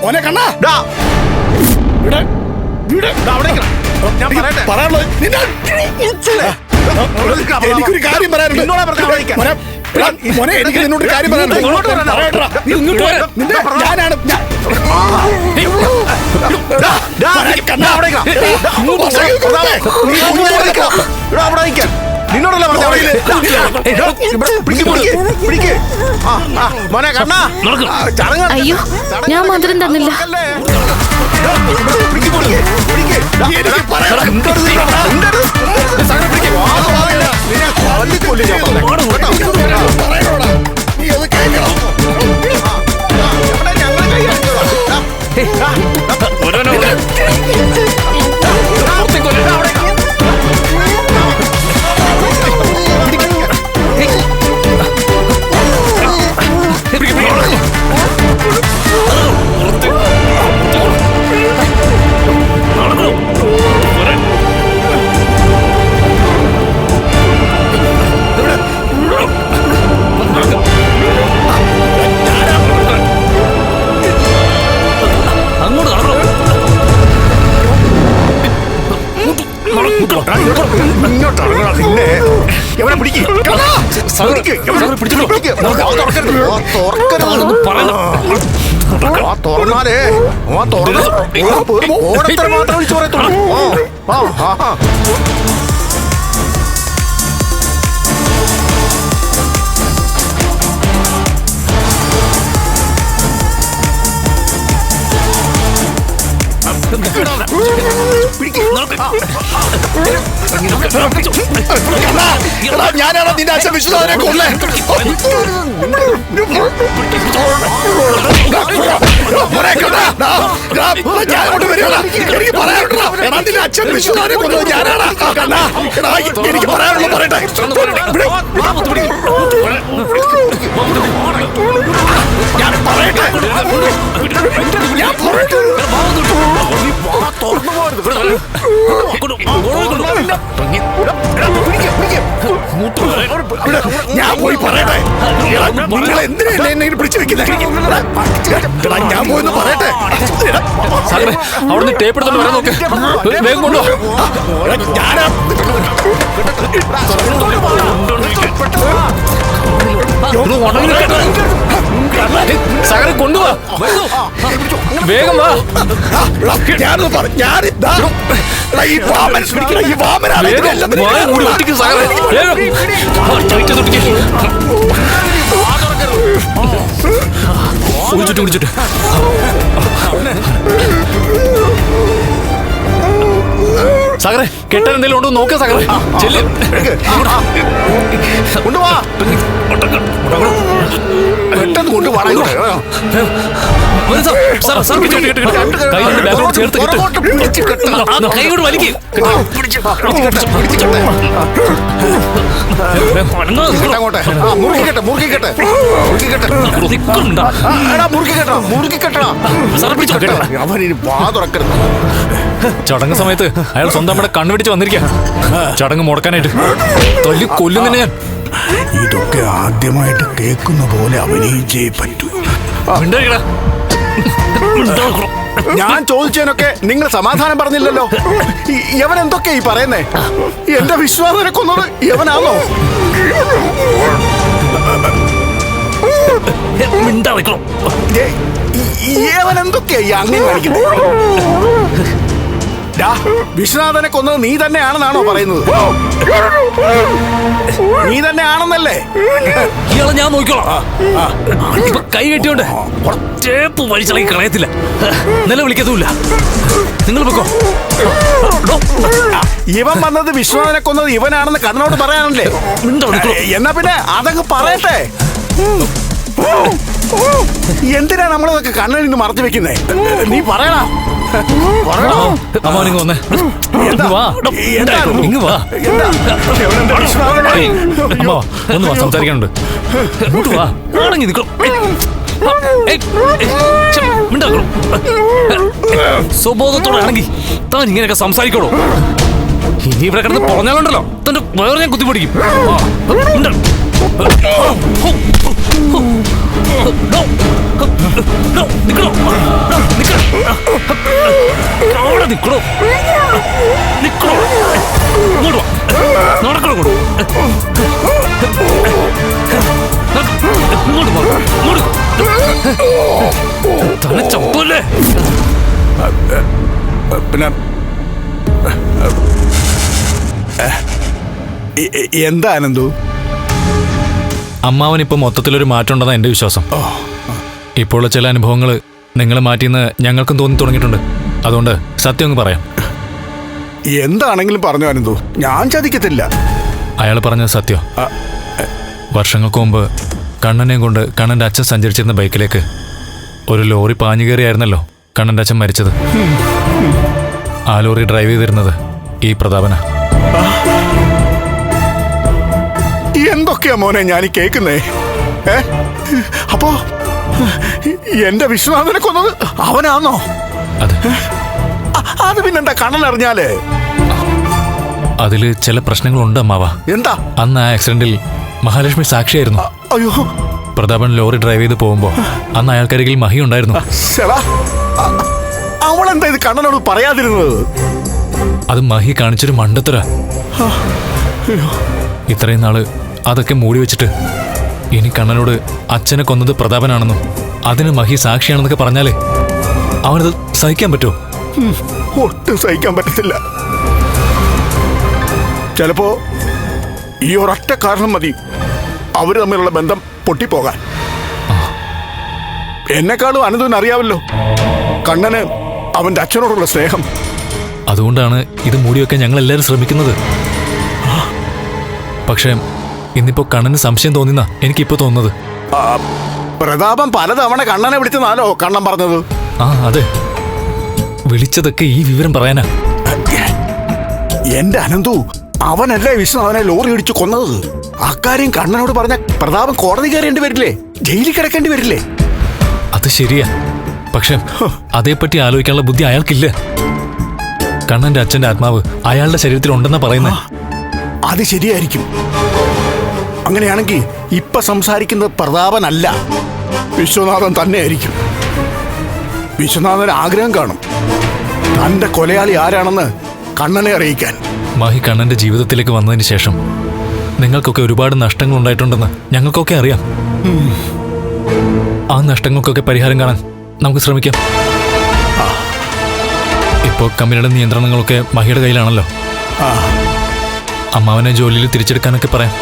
മോനെ കണ്ണാ എനിക്കൊരു കാര്യം പറയാനുണ്ട്. മോനെ എനിക്ക് നിന്നോട് കാര്യം പറയാനുണ്ട്. ഞാനാണ് നിന്നോടല്ല മോനെ കണ്ണാ. അയ്യോ ഞാൻ മധുരം തന്നില്ല. തുറന്നാലേ ഓരോരുത്തർ മാത്രം വിളിച്ചു പറയത്തുള്ളൂ. ഞാനാണോ നിന്റെ അച്ഛൻ വിശ്വനാഥനെ കൊല്ലേ? ഞാനോട്ട് വരിക. എനിക്ക് പറയാനുണ്ടോ? നിന്റെ അച്ഛൻ വിശ്വനാഥനെ കൊന്നത് ഞാനാണ്. എനിക്ക് പറയാനുള്ളത് പറയട്ടെ. ഞാൻ പറയട്ടെ. ഞാൻ പറയട്ടെ. ഞാൻ പോയി പറയട്ടെ. നിങ്ങൾ എന്തിനാ എന്നെ പിടിച്ചു വെക്കുന്നത്? ഞാൻ പോയെന്ന് പറയട്ടെ. അവിടുന്ന് ടേപ്പ് എടുത്തോണ്ട് വരാൻ നോക്ക്. വേഗം കൊണ്ടുപോ. സകല കൊണ്ടുപോവാ. വേഗം വാ. വിളിച്ചിട്ട് സകറെ കെട്ടാൻ എന്തെങ്കിലും ഉണ്ടോ നോക്കാം. സകറെ ചെല്ല്. കൊണ്ടുവാ. പെട്ടെന്ന് കൊണ്ടുപോകണം. ചേർത്ത് കൈകൊണ്ട് വലിക്ക്. ചടങ്ങ് സമയത്ത് അയാൾ സ്വന്തം നമ്മുടെ കണ്ണുപിടിച്ച് വന്നിരിക്കുക. ചടങ്ങ് മുടക്കാനായിട്ട് തൊല്ലി കൊല്ലുന്നതിന് ഞാൻ. ഇതൊക്കെ ആദ്യമായിട്ട് കേൾക്കുന്ന പോലെ അഭിനയിച്ചേ പറ്റൂ. ഞാൻ ചോദിച്ചതിനൊക്കെ നിങ്ങൾ സമാധാനം പറഞ്ഞില്ലല്ലോ. യവൻ എന്തൊക്കെ ഈ പറയുന്നേ? എന്റെ വിശ്വാസനെ കൊന്നത് യവനാണോ? യവൻ എന്തൊക്കെയാ ഈ അങ്ങനെ കാണിക്കുന്നത്? വിശ്വനാഥനെ കൊന്നത് നീ തന്നെയാണെന്നാണോ പറയുന്നത്? നീ തന്നെ ആണെന്നല്ലേ? ഇയാളെ ഞാൻ നോക്കിക്കോളാം. ഇപ്പൊ കൈ കെട്ടിയോണ്ട് ചേപ്പ് വലിച്ചിളക്കി കളയത്തില്ല. നില വിളിക്കത്തുമില്ല. നിങ്ങൾ പൊക്കോ. ഇവൻ വന്നത് വിശ്വനാഥനെ കൊന്നത് ഇവനാണെന്ന് കണ്ണനോട് പറയാനല്ലേ? എന്നാ പിന്നെ അതങ്ങ് പറയട്ടെ. എന്തിനാ നമ്മളിതൊക്കെ കണ്ണിൽ നിന്ന് മറച്ചു വെക്കുന്നേ? നീ പറയണ. അമ്മാവനിങ്ങ് വന്നേ. ഒന്ന് വാ, സംസാരിക്കാനുണ്ട്. ഇങ്ങോട്ട് വാ. ആണെങ്കിൽ നിൽക്കണം. സ്വബോധത്തോടെ ആണെങ്കിൽ താൻ ഇങ്ങനെയൊക്കെ സംസാരിക്കണോ? ഇനി ഇവിടെ കിടന്ന് പറഞ്ഞാലുണ്ടല്ലോ തന്റെ വേറെ ഞാൻ കുത്തിപ്പൊടിക്കും. നിക്കണോ? അവിടെ നിക്കണോ? നിക്കണോ? ഇങ്ങോട്ട് വാ. നടക്കണോ ഇങ്ങോട്ട്? ഇങ്ങോട്ട് പോ. ഇങ്ങോട്ട്. തന്നെ ചപ്പല്ലേ? പിന്നെ എന്താ ആനന്ദു? അമ്മാവനിപ്പോ മൊത്തത്തിലൊരു മാറ്റം ഉണ്ടെന്നാണ് എന്റെ വിശ്വാസം. ഇപ്പോഴുള്ള ചില അനുഭവങ്ങൾ നിങ്ങളെ മാറ്റിയെന്ന് ഞങ്ങൾക്കും തോന്നി തുടങ്ങിയിട്ടുണ്ട്. അതുകൊണ്ട് സത്യം അങ്ങ് പറയാം. എന്താണെങ്കിലും പറഞ്ഞു ആനന്ദു, ഞാൻ ചതിക്കത്തില്ല. അയാൾ പറഞ്ഞത് സത്യം. വർഷങ്ങൾക്ക് മുമ്പ് കണ്ണനെയും കൊണ്ട് കണ്ണന്റെ അച്ഛൻ സഞ്ചരിച്ചിരുന്ന ബൈക്കിലേക്ക് ഒരു ലോറി പാഞ്ഞു കയറിയായിരുന്നല്ലോ കണ്ണന്റെ അച്ഛൻ മരിച്ചത്. ആ ലോറി ഡ്രൈവ് ചെയ്തിരുന്നത് ഈ പ്രതാപന. എന്തൊക്കെയാ മോനെ ഞാൻ കേൾക്കുന്നേ? അപ്പോ എന്റെ വിശ്വനാഥനെ കൊന്നത് അവനാന്നോ? അതെ. അത് പിന്നെന്താ കണ്ണൻ അറിഞ്ഞാലേ? അതില് ചില പ്രശ്നങ്ങളുണ്ട് അമ്മാവ. എന്താ? അന്ന് ആ ആക്സിഡന്റിൽ മഹാലക്ഷ്മി സാക്ഷിയായിരുന്നു. അയ്യോ, പ്രതാപൻ ലോറി ഡ്രൈവ് ചെയ്ത് പോകുമ്പോ അന്ന് അയാൾക്കരികിൽ മഹി ഉണ്ടായിരുന്നു. അവളെന്താ ഇത് കണ്ണനോട് പറയാതിരുന്നത്? അത് മഹി കാണിച്ചൊരു മണ്ടത്തര. ഇത്രയും നാള് അതൊക്കെ മൂടി വെച്ചിട്ട് ഇനി കണ്ണനോട് അച്ഛനെ കൊന്നത് പ്രതാപനാണെന്നും അതിന് മഹി സാക്ഷിയാണെന്നൊക്കെ പറഞ്ഞാലേ അവനത് സഹിക്കാൻ പറ്റുമോ? ഒട്ടും സഹിക്കാൻ പറ്റത്തില്ല. ചിലപ്പോ ഈ ഒരൊറ്റ കാരണം മതി അവര് തമ്മിലുള്ള ബന്ധം പൊട്ടിപ്പോകാൻ. എന്നെക്കാളും അനന്തുവിന് അറിയാമല്ലോ കണ്ണന് അവന്റെ അച്ഛനോടുള്ള സ്നേഹം. അതുകൊണ്ടാണ് ഇത് മൂടിവെക്കാൻ ഞങ്ങൾ എല്ലാവരും ശ്രമിക്കുന്നത്. പക്ഷേ ഇന്നിപ്പോ കണ്ണന് സംശയം തോന്നിന്നാ എനിക്കിപ്പോ തോന്നുന്നത്. പ്രതാപം പലതവണ കണ്ണനെ വിളിച്ചെന്നാലോ കണ്ണൻ പറഞ്ഞത്? ആ അതെ, വിളിച്ചതൊക്കെ ഈ വിവരം പറയാനാ. എന്റെ അനന്തു, അവനല്ലേ വിശ്വനാഥനെ ലോറി ഇടിച്ചു കൊന്നത്. അക്കാര്യം കണ്ണനോട് പറഞ്ഞ പ്രതാപം കോടതി കയറേണ്ടി വരില്ലേ? ജയിലിൽ കിടക്കേണ്ടി വരില്ലേ? അത് ശരിയാ. പക്ഷെ അതേപ്പറ്റി ആലോചിക്കാനുള്ള ബുദ്ധി അയാൾക്കില്ല. കണ്ണന്റെ അച്ഛന്റെ ആത്മാവ് അയാളുടെ ശരീരത്തിൽ ഉണ്ടെന്നാ പറയുന്നത്. അത് ശരിയായിരിക്കും. അങ്ങനെയാണെങ്കിൽ ഇപ്പൊ സംസാരിക്കുന്നത് പ്രതാപനല്ല, വിശ്വനാഥൻ തന്നെയായിരിക്കും. വിശ്വനാഥന് ആഗ്രഹം കാണും തന്റെ കൊലയാളി ആരാണെന്ന് കണ്ണനെ അറിയിക്കാൻ. മഹി കണ്ണന്റെ ജീവിതത്തിലേക്ക് വന്നതിന് ശേഷം നിങ്ങൾക്കൊക്കെ ഒരുപാട് നഷ്ടങ്ങൾ ഉണ്ടായിട്ടുണ്ടെന്ന് ഞങ്ങൾക്കൊക്കെ അറിയാം. ആ നഷ്ടങ്ങൾക്കൊക്കെ പരിഹാരം കാണാൻ നമുക്ക് ശ്രമിക്കാം. ഇപ്പോൾ കമ്പനിയുടെ നിയന്ത്രണങ്ങളൊക്കെ മഹിയുടെ കയ്യിലാണല്ലോ. അമ്മാവനെ ജോലിയിൽ തിരിച്ചെടുക്കാനൊക്കെ പറയാം.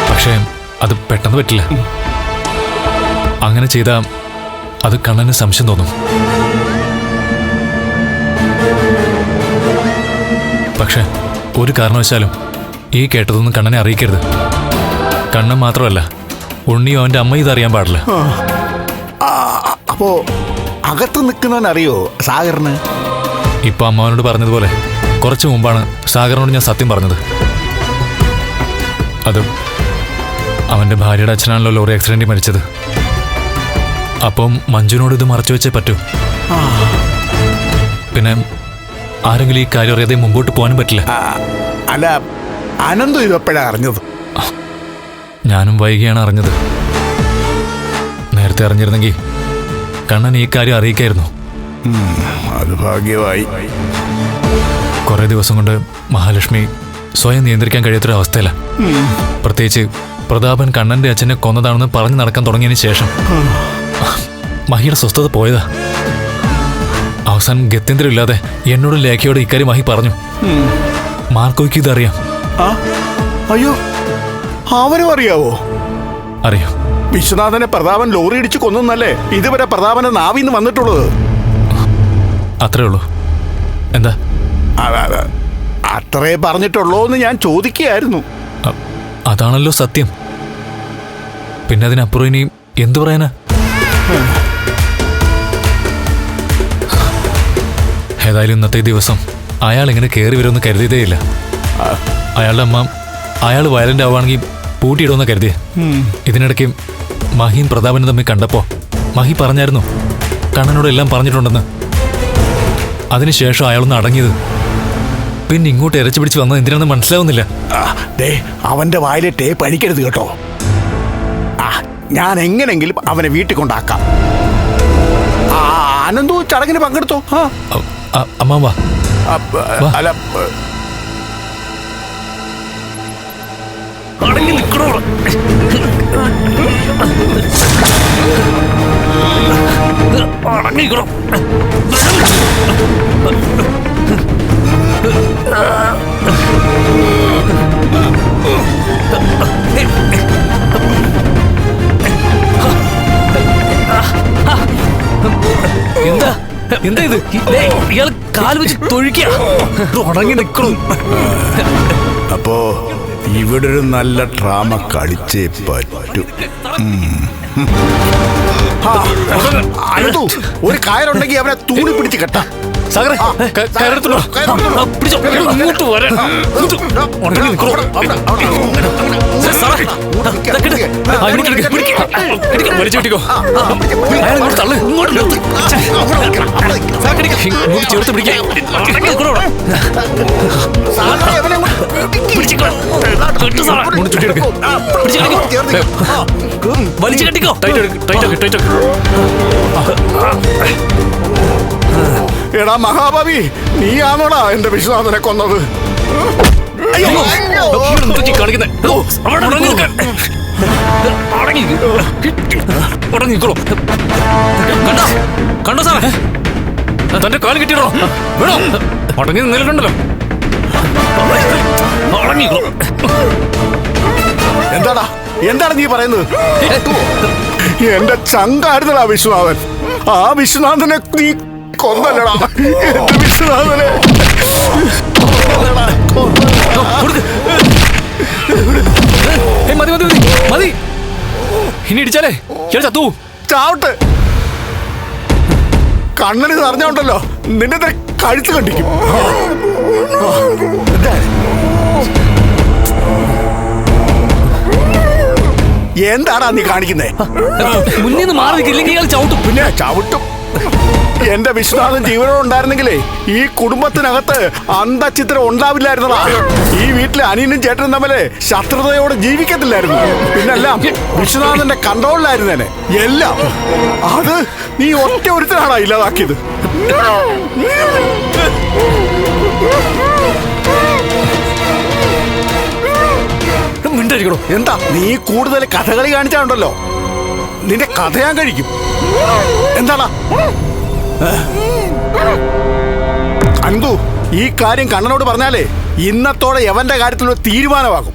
പക്ഷേ അത് പെട്ടെന്ന് പറ്റില്ല. അങ്ങനെ ചെയ്താൽ അത് കണ്ണന് സംശയം തോന്നും. പക്ഷെ ഒരു കാരണവശാലും ഈ കേട്ടതൊന്നും കണ്ണനെ അറിയിക്കരുത്. കണ്ണൻ മാത്രമല്ല, ഉണ്ണിയോ അവന്റെ അമ്മ ഇതറിയാൻ പാടില്ല. അപ്പോ അകത്ത് നിൽക്കുന്നവൻ അറിയോ സാഗറിന്? ഇപ്പൊ അമ്മാവനോട് പറഞ്ഞതുപോലെ കുറച്ചു മുമ്പാണ് സാഗറിനോട് ഞാൻ സത്യം പറഞ്ഞത്. അത് അവന്റെ ഭാര്യയുടെ അച്ഛനാണല്ലോ ലോറി ആക്സിഡന്റിൽ മരിച്ചത്. അപ്പം മഞ്ജുവിനോട് ഇത് മറച്ചു വെച്ചേ പറ്റൂ. പിന്നെ ആരെങ്കിലും ഈ കാര്യം അറിയാതെ മുമ്പോട്ട് പോകാനും പറ്റില്ല. അല്ല, അനന്തു ഇതെപ്പോഴാ അറിഞ്ഞത്? ഞാനും വൈകിയാണ് അറിഞ്ഞത്. നേരത്തെ അറിഞ്ഞിരുന്നെങ്കിൽ കണ്ണൻ ഈ കാര്യം അറിയിക്കായിരുന്നു. അത് ഭാഗ്യമായി. കുറെ ദിവസം കൊണ്ട് മഹാലക്ഷ്മി സ്വയം നിയന്ത്രിക്കാൻ കഴിയാത്തൊരവസ്ഥയില്ല. പ്രത്യേകിച്ച് പ്രതാപൻ കണ്ണന്റെ അച്ഛനെ കൊന്നതാണെന്ന് പറഞ്ഞു നടക്കാൻ തുടങ്ങിയതിന് ശേഷം മഹിയുടെ സ്വസ്ഥത പോയതാ. അവസാനം ഗത്യന്തരമില്ലാതെ എന്നോടും ലേഖയോട് ഇക്കാര്യം മഹി പറഞ്ഞു. മാർക്കോയ്ക്ക് ഇതറിയാം. അയ്യോ, അവനും അറിയാവോ? അറിയാം. വിശ്വനാഥനെ പ്രതാപൻ ലോറി ഇടിച്ചു കൊന്നല്ലേ ഇതുവരെ പ്രതാപന്റെ നാവിന്ന് വന്നിട്ടുള്ളത്. അത്രേ ഉള്ളൂ. എന്താ? അത്രേ പറഞ്ഞിട്ടുള്ളൂ എന്ന് ഞാൻ ചോദിക്കുകയായിരുന്നു. അതാണല്ലോ സത്യം. പിന്നെ അതിനപ്പുറം ഇനി എന്തു പറയാനാ? ഏതായാലും ഇന്നത്തെ ദിവസം അയാൾ ഇങ്ങനെ കയറി വരുമെന്ന് കരുതിയതേയില്ല. അയാളുടെ അമ്മ അയാൾ വയലന്റ് ആവുകയാണെങ്കിൽ പൂട്ടിയിടുമെന്ന് കരുതിയ. ഇതിനിടയ്ക്ക് മഹിയും പ്രതാപനും തമ്മിൽ കണ്ടപ്പോ മഹി പറഞ്ഞായിരുന്നു കണ്ണനോട് എല്ലാം പറഞ്ഞിട്ടുണ്ടെന്ന്. അതിനുശേഷം അയാളൊന്ന് അടങ്ങിയത്. പിന്നെ ഇങ്ങോട്ട് ഇരച്ചു പിടിച്ച് വന്നത് എന്തിനാണെന്ന് മനസ്സിലാവുന്നില്ല. അവന്റെ വായിലെ ടേപ്പ് അടിക്കരുത് കേട്ടോ. ഞാൻ എങ്ങനെങ്കിലും അവനെ വീട്ടിൽ കൊണ്ടാക്കാം. അനന്തു ചടങ്ങിന് പങ്കെടുത്തോ? അമ്മാവ വാ. അല്ല അടങ്ങി നിൽക്കണോ? അടങ്ങിക്കണോ? എന്താ എന്താ ഇത്? ഇയാൾ കാല് വെച്ച് തൊഴിക്കുക. ഉണങ്ങി നിൽക്കണം. അപ്പോ ഇവിടെ ഒരു നല്ല ഡ്രാമ കളിച്ചേ പറ്റൂ. അനന്തു, ഒരു കയറുണ്ടെങ്കിൽ അവനെ തൂണി പിടിച്ച് കെട്ടാം. സാഗറെ, കയറെടുത്തോ. പിടിച്ചോ. ഇങ്ങോട്ട് വരാൻ. ഉണങ്ങി നിൽക്കണോ? വലിച്ചു കിട്ടിക്കോ. അയാൾ ഇങ്ങോട്ട് തള്ളു. ഇങ്ങോട്ട് ചേർത്ത് പിടിക്കാം. വലിച്ചു കെട്ടിക്കോ. ടൈറ്റ്. എടാ മഹാഭാവി, നീയാണോടാ എന്റെ വിശ്വാസനെ കൊന്നത്? കണ്ടോ സാറേ? തന്റെ കാല് കിട്ടിയോ? വേണോ? അടങ്ങി നിന്നിട്ടുണ്ടല്ലോ. എന്താണ് നീ പറയുന്നത്? എന്റെ ചങ്കായിരുന്നടാ വിശ്വനാഥൻ. ആ വിശ്വനാഥനെ നീ കൊന്നല്ലടാ. എന്റെ വിശ്വനാഥനെ മതി. ഇനി ഇടിച്ചാലേ ചത്തു. ചാവട്ടെ. കണ്ണന് അറിഞ്ഞോണ്ടല്ലോ നിന്നെ കഴുത്ത് കണ്ടിക്കും. എന്താടാ നീ കാണിക്കുന്നേ? മുന്നിൽ നിന്ന് മാറി നിൽക്കില്ലെങ്കിൽ ഇയാൾ ചവിട്ടും. പിന്നെ ചവിട്ടും. എന്റെ വിശ്വനാഥൻ ജീവനോട് ഉണ്ടായിരുന്നെങ്കിലേ ഈ കുടുംബത്തിനകത്ത് അന്തചിത്രം ഉണ്ടാവില്ലായിരുന്നതാ. ഈ വീട്ടിലെ അനിയനും ചേട്ടനും തമ്മില് ശത്രുതയോടെ ജീവിക്കത്തില്ലായിരുന്നു. പിന്നെല്ലാം വിശ്വനാഥന്റെ കൺട്രോളിലായിരുന്നേനെ എല്ലാം. അത് നീ ഒറ്റ ഒരുത്തനാണോ ഇല്ലാതാക്കിയത്? എന്താ നീ കൂടുതൽ കഥകളി കാണിച്ചാണ്ടല്ലോ നിന്റെ കഥ ഞാൻ കഴിക്കും. എന്താടാ അനന്തു, ഈ കാര്യം കണ്ണനോട് പറഞ്ഞാലേ ഇന്നത്തോടെ യവന്റെ കാര്യത്തിൽ ഒരു തീരുമാനമാകും.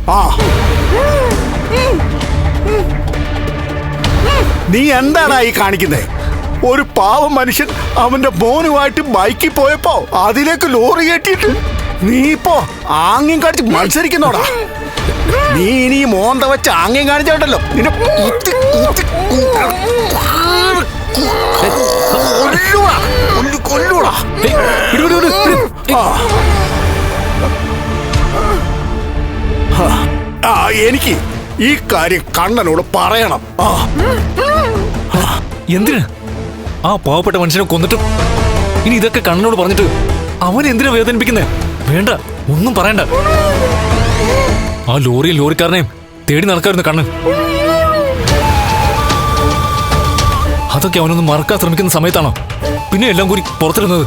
നീ എന്താടാ ഈ കാണിക്കുന്നേ? ഒരു പാവം മനുഷ്യൻ അവന്റെ മോനുമായിട്ട് ബൈക്കിൽ പോയപ്പോ അതിലേക്ക് ലോറി കയറ്റിയിട്ട് നീ ഇപ്പോ ആംഗ്യം കാണിച്ച് മത്സരിക്കുന്നോടാ. നീ ഇനി മോന്ത വെച്ച് ആംഗ്യം കാണിച്ചോണ്ടല്ലോ നിന്നെ കൊല്ലൂടാ. എനിക്ക് ഈ കാര്യം കണ്ണനോട് പറയണം. എന്തിനാ ആ പാവപ്പെട്ട മനുഷ്യനെ കൊന്നിട്ട് ഇനി ഇതൊക്കെ കണ്ണനോട് പറഞ്ഞിട്ട് അവൻ എന്തിനാ വേദനിപ്പിക്കുന്നേ? വേണ്ട, ഒന്നും പറയണ്ട. ആ ലോറിക്കാരനെയും തേടി നടക്കായിരുന്നു കണ്ണൻ. അതൊക്കെ അവനൊന്ന് മറക്കാൻ ശ്രമിക്കുന്ന സമയത്താണോ പിന്നെ എല്ലാം കൂടി പുറത്തിരുന്നത്?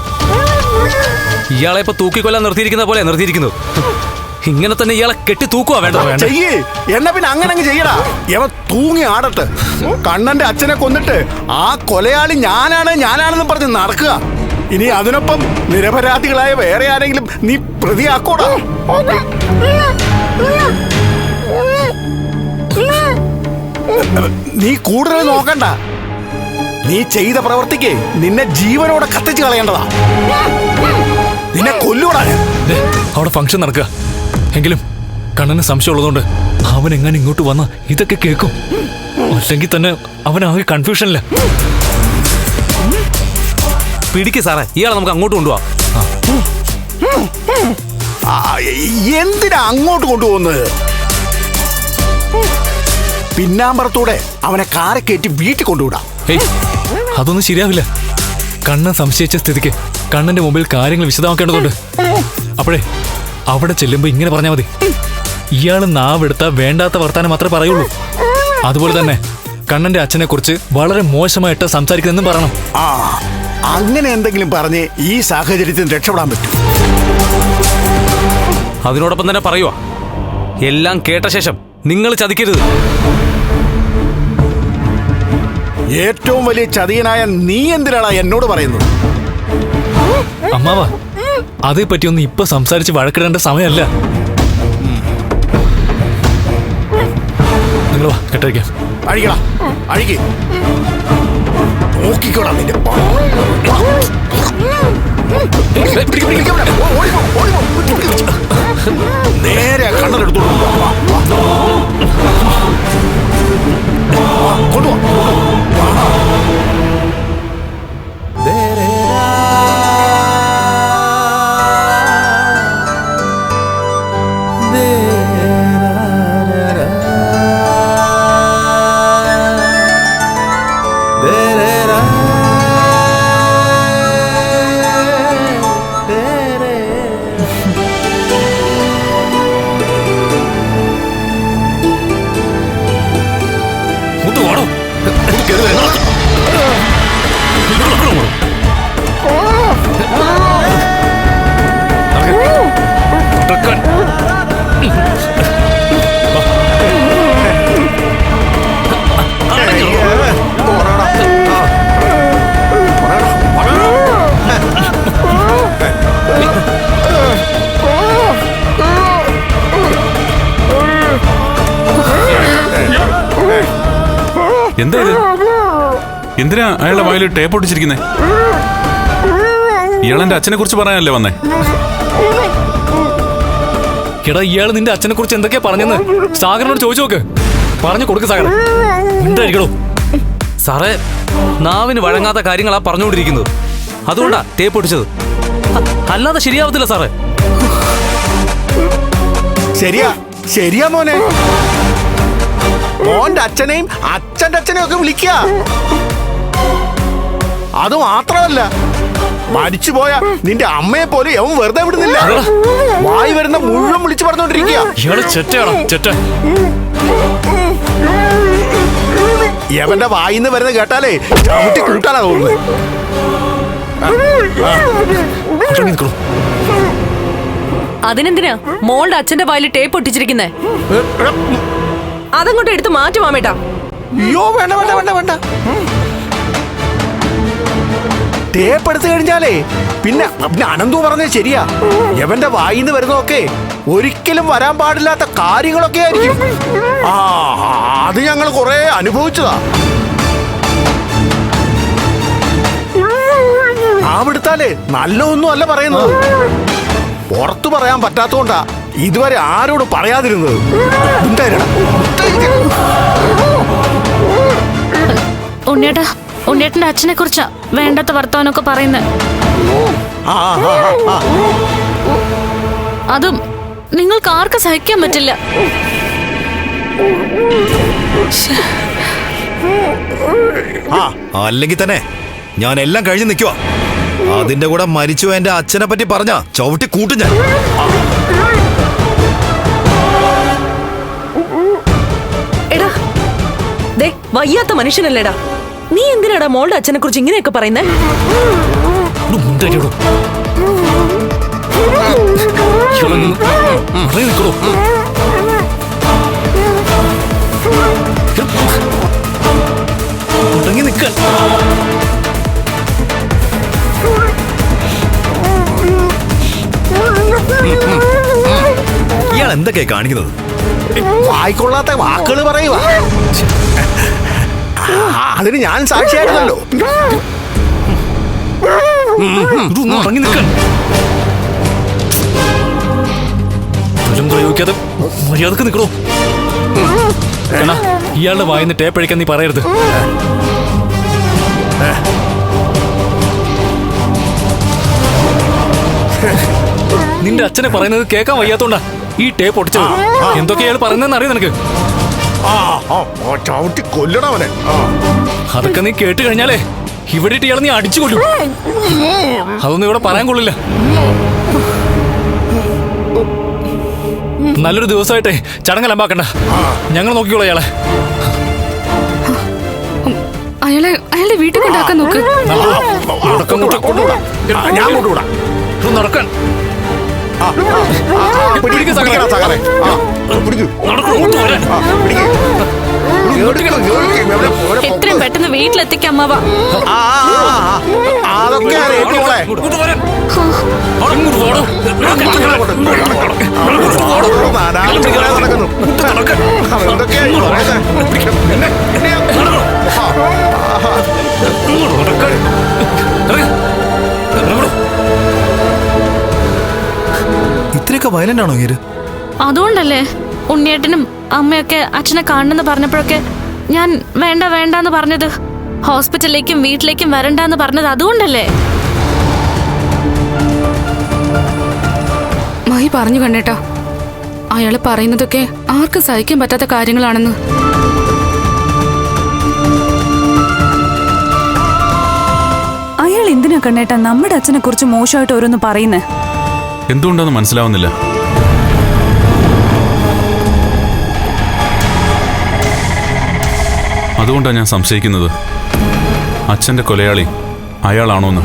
ഇയാളെ ഇപ്പൊ തൂക്കിക്കൊല്ലാൻ നിർത്തിയിരിക്കുന്ന പോലെ നിർത്തിയിരിക്കുന്നത്. ഇങ്ങനെ തന്നെ ഇയാളെ കെട്ടി തൂക്കുവാ. വേണ്ട ചെയ്യേ. എന്നാ പിന്നെ അങ്ങനെ അങ്ങ് ചെയ്യടാ. ഇവൻ തൂങ്ങി ആടട്ടെ. കണ്ണന്റെ അച്ഛനെ കൊന്നിട്ട് ആ കൊലയാളി ഞാനാണെന്ന് പറഞ്ഞ് നടക്കുക. ഇനി അതിനൊപ്പം നിരപരാധികളായ വേറെ ആരെങ്കിലും നീ പ്രതിയാക്കോടാ. നീ കൂടുതൽ നോക്കണ്ട. നീ ചെയ്ത പ്രവർത്തിക്ക് നിന്നെ ജീവനോടെ കത്തിച്ച് കളയേണ്ടതാ. നിന്നെ കൊല്ലൂടാ. അവിടെ ഫംഗ്ഷൻ നടക്കുക. എങ്കിലും കണ്ണന് സംശയമുള്ളതുകൊണ്ട് അവൻ എങ്ങനെ ഇങ്ങോട്ട് വന്ന ഇതൊക്കെ കേൾക്കും. അല്ലെങ്കിൽ തന്നെ അവനാകെ കൺഫ്യൂഷനില്ല. പിടിക്ക് സാറേ, ഇയാളെ നമുക്ക് അങ്ങോട്ട് കൊണ്ടുപോവാം. എന്തിനാ അങ്ങോട്ട് കൊണ്ടുപോകുന്നത്? പിന്നാമ്പറത്തൂടെ അവനെ കാറെ കയറ്റി വീട്ടിൽ കൊണ്ടുവിടാം. അതൊന്നും ശരിയാവില്ല. കണ്ണൻ സംശയിച്ച സ്ഥിതിക്ക് കണ്ണന്റെ മുമ്പിൽ കാര്യങ്ങൾ വിശദമാക്കേണ്ടതുണ്ട്. അപ്പോഴേ അവിടെ ചെല്ലുമ്പോ ഇങ്ങനെ പറഞ്ഞാൽ മതി, ഇയാള് നാവെടുത്താ വേണ്ടാത്ത വർത്താനം മാത്രമേ പറയുള്ളൂ. അതുപോലെ തന്നെ കണ്ണന്റെ അച്ഛനെ കുറിച്ച് വളരെ മോശമായിട്ട് സംസാരിക്കുന്നെന്നും പറയണം. ആ അങ്ങനെ എന്തെങ്കിലും പറഞ്ഞ് ഈ സാഹചര്യത്തിൽ രക്ഷപ്പെടാൻ പറ്റും. അതിനോടൊപ്പം തന്നെ പറയുക, എല്ലാം കേട്ട ശേഷം നിങ്ങൾ ചതിക്കരുത്. ഏറ്റവും വലിയ ചതിയനായ നീ എന്തിനാണ് എന്നോട് പറയുന്നത്? അമ്മാവ, അതേപ്പറ്റിയൊന്നും ഇപ്പൊ സംസാരിച്ച് വഴക്കിടേണ്ട സമയമല്ല. നിങ്ങൾ വാ, കെട്ടഴിക്കാം. അഴിക്കടാ, അഴിക്ക്. നോക്കിക്കോടാ നിന്റെ നേരെ കണ്ണനെടുത്തോളൂ. കൊണ്ടുപോ. എന്താ ഇത്? എന്തിനാ അയാളുടെ വായിൽ ടേപ്പ് ഒട്ടിച്ചിരിക്കുന്നേ? ഇയാളെന്റെ അച്ഛനെ കുറിച്ച് പറയാനല്ലേ വന്നേ? എടാ, ഇയാള് നിന്റെ അച്ഛനെ കുറിച്ച് എന്തൊക്കെയാ പറഞ്ഞെന്ന് സാഗറിനോട് ചോദിച്ചു നോക്ക്. പറഞ്ഞു കൊടുക്ക് സാഗർ. എന്തായിരിക്കണോ സാറേ, നാവിന് വഴങ്ങാത്ത കാര്യങ്ങളാ പറഞ്ഞുകൊണ്ടിരിക്കുന്നത്. അതുകൊണ്ടാ ടേപ്പ് ഒട്ടിച്ചത്. അല്ലാതെ ശരിയാവത്തില്ല സാറേ. ശരിയാ, ശരിയാ മോനെ. മോന്റെ അച്ഛനെയും അച്ഛന്റെ അച്ഛനെയും ഒക്കെ വിളിക്കുക. അത് മാത്രമല്ല, മരിച്ചുപോയ നിന്റെ അമ്മയെ പോലെ അവൻ വെറുതെ വിടുന്നില്ല. വായി വരുന്ന മുഴുവൻ വിളിച്ചു പറഞ്ഞോണ്ടിരിക്കുക. ഇയാള് ചെറ്റയാണോ? ചെറ്റ. യവന്റെ വായിന്ന് വരുന്ന കേട്ടാലേ ചവിട്ടി കൂട്ടാനാ തോന്നുന്നത്. അതിനെന്തിനാ മോളുടെ അച്ഛന്റെ വായിൽ ടേപ്പ് ഒട്ടിച്ചിരിക്കുന്നേ? അതങ്ങോട്ട് എടുത്ത് മാറ്റി മാമേട്ടാ. അയ്യോ, വേണ്ട വേണ്ട വേണ്ട വേണ്ട. ടേപ്പ് എടുത്തു കഴിഞ്ഞാലേ പിന്നെ അനന്തു പറഞ്ഞത് ശരിയാ. യവന്റെ വായിന്ന് വരുന്നതൊക്കെ ഒരിക്കലും വരാൻ പാടില്ലാത്ത കാര്യങ്ങളൊക്കെ ആയിരിക്കും. അത് ഞങ്ങൾ കുറെ അനുഭവിച്ചതാ. അവിടുത്താലേ നല്ല ഒന്നും അല്ല പറയുന്നത്. പുറത്തു പറയാൻ പറ്റാത്തോണ്ടാ ഇതുവരെ ആരോട് പറയാതിരുന്നത്. ഉണ്ണേട്ടന്റെ അച്ഛനെ കുറിച്ചാ വേണ്ടാത്ത വർത്തമാനമൊക്കെ പറയുന്നത്. അതും നിങ്ങൾക്ക് ആർക്കും സഹിക്കാൻ പറ്റില്ല. അല്ലെങ്കിൽ തന്നെ ഞാൻ എല്ലാം കഴിഞ്ഞ് നിൽക്കുക. അതിന്റെ കൂടെ മരിച്ചു എന്റെ അച്ഛനെ പറ്റി പറഞ്ഞ ചവിട്ടി കൂട്ടും ഞാൻ. എടാ, ദേ വയ്യാത്ത മനുഷ്യനല്ലേടാ. നീ എന്തിനാടാ മോളുടെ അച്ഛനെ കുറിച്ച് ഇങ്ങനെയൊക്കെ പറയുന്നേ? ഇയാൾ എന്തൊക്കെയാ കാണിക്കുന്നത്? വായിക്കൊള്ളാത്ത വാക്കുകൾ പറയുക. അതിന് ഞാൻ സാക്ഷിയായിരുന്നല്ലോ. പ്രയോഗിക്കാതെ മര്യാദക്ക് നിൽക്കണോ? ഇയാളുടെ വായിന്ന് ടേപ്പ് അഴിക്കാൻ നീ പറയരുത്. നിന്റെ അച്ഛനെ പറയുന്നത് കേൾക്കാൻ വയ്യാത്തോണ്ടാ ഈ ടേപ്പ് ഒട്ടിച്ചത്. എന്തൊക്കെയാ പറയുന്നതെന്ന് അറിയാം നിനക്ക്? ചവിട്ടി കൊല്ലണവനെ. അതൊക്കെ നീ കേട്ട് കഴിഞ്ഞാലേ ഇവിടെ ഇയാളെ നീ അടിച്ചു കൊല്ലും. അതൊന്നും ഇവിടെ പറയാൻ കൊള്ളില്ല. നല്ലൊരു ദിവസമായിട്ടേ ചടങ്ങലമ്പാക്കണ്ട. ഞങ്ങൾ നോക്കിക്കോളാം ഇയാളെ. അയാളെ വീട്ടിൽ കൊണ്ടാക്കാൻ നോക്ക്. ഞാൻ കൊണ്ടുവിടാം. നടക്കാൻ പിടിക്കണം സഹോദരൻ. എത്രയും പെട്ടെന്ന് വീട്ടിലെത്തിക്കാം അമ്മാവ. അതൊക്കെ മോളെ. ഇത്രയൊക്കെ വയലന്റ് ആണോ ഇവര്? അതുകൊണ്ടല്ലേ ഉണ്ണിയേട്ടനും അമ്മയൊക്കെ അച്ഛനെ കാണണമെന്ന് പറഞ്ഞപ്പോഴൊക്കെ ഞാൻ വേണ്ട വേണ്ടെന്ന് പറഞ്ഞത്. ഹോസ്പിറ്റലിലേക്കും വീട്ടിലേക്കും വരണ്ടെന്ന് പറഞ്ഞത് അതുകൊണ്ടല്ലേ. മഹി പറഞ്ഞു കണ്ടേട്ടാ, അയാള് പറയുന്നതൊക്കെ ആർക്കും സഹിക്കാൻ പറ്റാത്ത കാര്യങ്ങളാണെന്ന്. അയാൾ എന്തിനാ കണ്ണേട്ടാ നമ്മുടെ അച്ഛനെ കുറിച്ച് മോശമായിട്ട് ഓരോന്ന് പറയുന്നേ? എന്തുകൊണ്ടാന്ന് മനസ്സിലാവുന്നില്ല. അതുകൊണ്ടാണ് ഞാൻ സംശയിക്കുന്നത് അച്ഛന്റെ കൊലയാളി അയാളാണോന്ന്.